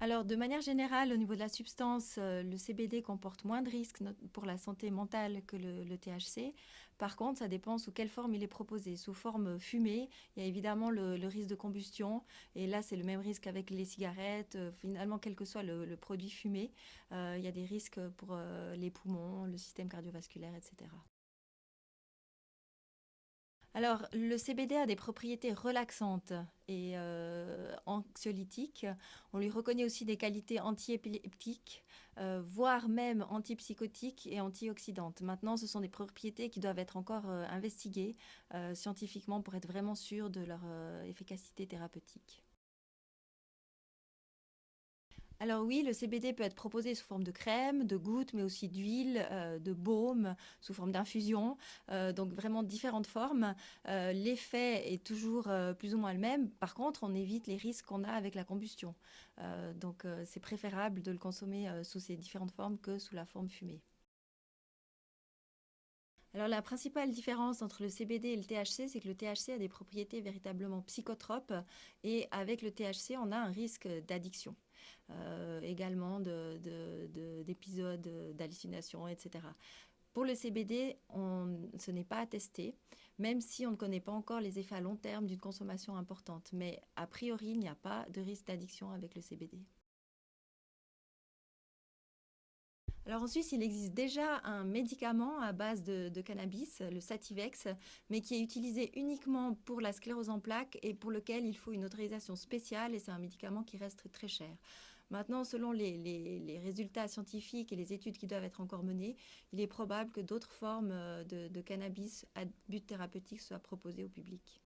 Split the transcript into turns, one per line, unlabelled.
Alors, de manière générale, au niveau de la substance, le CBD comporte moins de risques pour la santé mentale que le THC. Par contre, ça dépend sous quelle forme il est proposé. Sous forme fumée, il y a évidemment le risque de combustion. Et là, c'est le même risque avec les cigarettes. Finalement, quel que soit le produit fumé, il y a des risques pour les poumons, le système cardiovasculaire, etc. Alors, le CBD a des propriétés relaxantes et anxiolytiques. On lui reconnaît aussi des qualités antiépileptiques, voire même antipsychotiques et antioxydantes. Maintenant, ce sont des propriétés qui doivent être encore investiguées scientifiquement pour être vraiment sûrs de leur efficacité thérapeutique. Alors oui, le CBD peut être proposé sous forme de crème, de gouttes, mais aussi d'huile, de baume, sous forme d'infusion, donc vraiment différentes formes. L'effet est toujours plus ou moins le même. Par contre, on évite les risques qu'on a avec la combustion. Donc c'est préférable de le consommer sous ces différentes formes que sous la forme fumée. Alors la principale différence entre le CBD et le THC, c'est que le THC a des propriétés véritablement psychotropes et avec le THC, on a un risque d'addiction, également d'épisodes d'hallucinations, etc. Pour le CBD, ce n'est pas attesté, même si on ne connaît pas encore les effets à long terme d'une consommation importante. Mais a priori, il n'y a pas de risque d'addiction avec le CBD. Alors en Suisse, il existe déjà un médicament à base de cannabis, le Sativex, mais qui est utilisé uniquement pour la sclérose en plaques et pour lequel il faut une autorisation spéciale et c'est un médicament qui reste très cher. Maintenant, selon les résultats scientifiques et les études qui doivent être encore menées, il est probable que d'autres formes de cannabis à but thérapeutique soient proposées au public.